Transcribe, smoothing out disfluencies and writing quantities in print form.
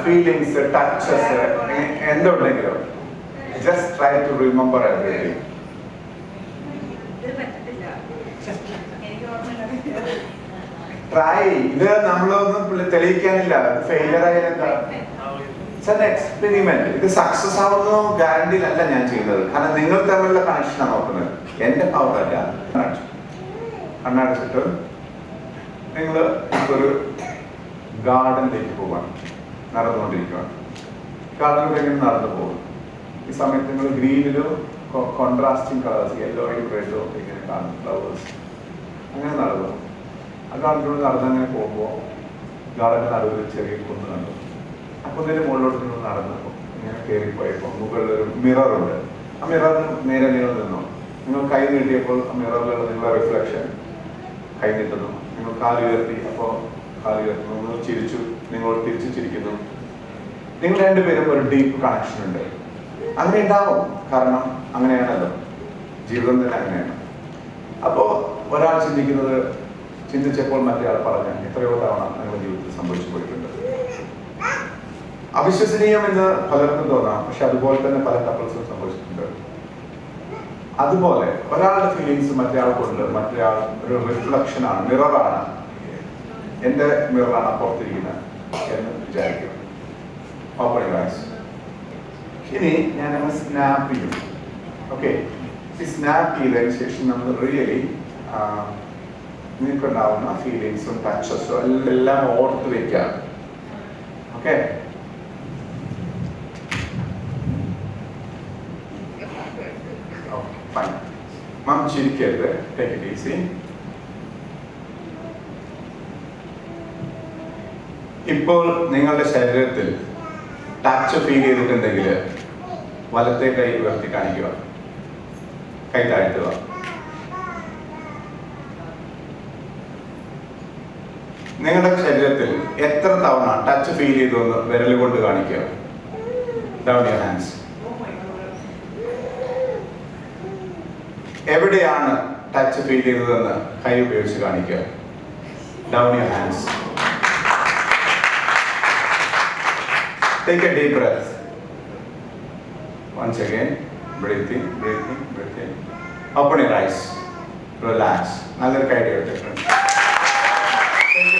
feelings, touches, എന്തുണ്ടെങ്കിലും just try to remember everything. Try. ഇത് നമ്മളൊന്നും തെളിയിക്കാനില്ല. ഫെയിലിയർ ആയാലെന്താ? It's an experiment. ഇത് സക്സസ് ആവുന്നോ ഗ്യാരണ്ടിയിലല്ല ഞാൻ ചെയ്യുന്നത്. കാരണം നിങ്ങൾ തമ്മിലുള്ള കണക്ഷനാണ് നോക്കുന്നത്. എന്റെ പവർ അല്ല. കണ്ണടച്ചിട്ട് നിങ്ങൾ ഒരു ഗാർഡനിലേക്ക് പോവാണ്, നടന്നുകൊണ്ടിരിക്കുകയാണ്. ഗാർഡനിലൂടെ എങ്ങനെ നടന്നു പോകും? ഈ സമയത്ത് നിങ്ങൾ ഗ്രീനിലോ കോൺട്രാസ്റ്റിംഗ് കളേഴ്സ്, യെല്ലോയും റെഡോ ഇങ്ങനെ കാണും, ഫ്ലവേഴ്സ്. അങ്ങനെ നടന്നു. ആ ഗാർഡനിലൂടെ നടന്നങ്ങനെ പോകുമ്പോൾ ഗാർഡൻ്റെ നടുവിൽ ചെറിയ കുന്ന് കണ്ടു. ആ കുന്നിൻ്റെ മുകളിലോട്ട് നിങ്ങൾ നടന്നു ഇങ്ങനെ കയറിപ്പോയപ്പോൾ മുകളിലൊരു മിററുണ്ട്. ആ മിററിന് നേരെ നിങ്ങൾ നിന്നു. നിങ്ങൾ കൈ നീട്ടിയപ്പോൾ ആ മിററിലുള്ള നിങ്ങളുടെ റിഫ്ലക്ഷൻ കൈ നീട്ടുന്നു. നിങ്ങൾ കാലുയർത്തി, അപ്പോൾ കാലുയർത്തുന്നു. നിങ്ങൾ ചിരിച്ചു, നിങ്ങൾ തിരിച്ചു ചിരിക്കുന്നു. നിങ്ങൾ രണ്ടുപേരും ഒരു ഡീപ്പ് കണക്ഷൻ ഉണ്ട്. അങ്ങനെ ഉണ്ടാവും, കാരണം അങ്ങനെയാണല്ലോ, ജീവിതം തന്നെ അങ്ങനെയാണ്. അപ്പോൾ ഒരാൾ ചിന്തിച്ചപ്പോൾ മറ്റേയാൾ പറഞ്ഞ എത്രയോ തവണ നിങ്ങളുടെ ജീവിതത്തിൽ സംഭവിച്ചു പോയിട്ടുണ്ട്. അവിശ്വസനീയമെന്ന് പലർക്കും തോന്നാം, പക്ഷെ അതുപോലെ തന്നെ പല കപ്പിൾസും സംഭവിച്ചിട്ടുണ്ട്. അതുപോലെ ഒരാളുടെ ഫീലിങ്സ് മറ്റേയാൾക്കുണ്ട്. മറ്റേയാൾ ഒരു റിഫ്ലക്ഷനാണ്, മിററാണ്. എൻ്റെ മിററാണ് പുറത്തിരിക്കുന്നത് എന്ന് വിചാരിക്കും. Open your eyes. ഇനി ഞാനങ്ങ് സ്നാപ്പ് ചെയ്യും. ഓക്കെ, ഈ സ്നാപ്പ് ചെയ്തതിന് ശേഷം നമ്മൾ റിയലി നിങ്ങൾക്കുണ്ടാവുന്ന ഫീലിങ്സും ടച്ചസും എല്ലാം ഓർത്ത് വയ്ക്കാം. Okay, fine. മാം ചിരിക്കരുത്. Take it easy. ഇപ്പോൾ നിങ്ങളുടെ ശരീരത്തിൽ ടച്ച് ഫീൽ ചെയ്തിട്ടുണ്ടെങ്കിൽ വലത്തെ കൈ ഉയർത്തി കാണിക്കുക, കൈ താഴ്ത്തുക. നിങ്ങളുടെ ശരീരത്തിൽ എത്ര തവണ ടച്ച് ഫീൽ ചെയ്തു എന്ന് വിരൽ കൊണ്ട് കാണിക്കുക. Down your hands. എവിടെയാണ് ടച്ച് ഫീൽ ചെയ്തതെന്ന് കൈ ഉപയോഗിച്ച് കാണിക്കുക. Down your hands. Take a deep breath. Once again, breathe in, breathe in, breathe in. Open your eyes. Relax. Another kind of different.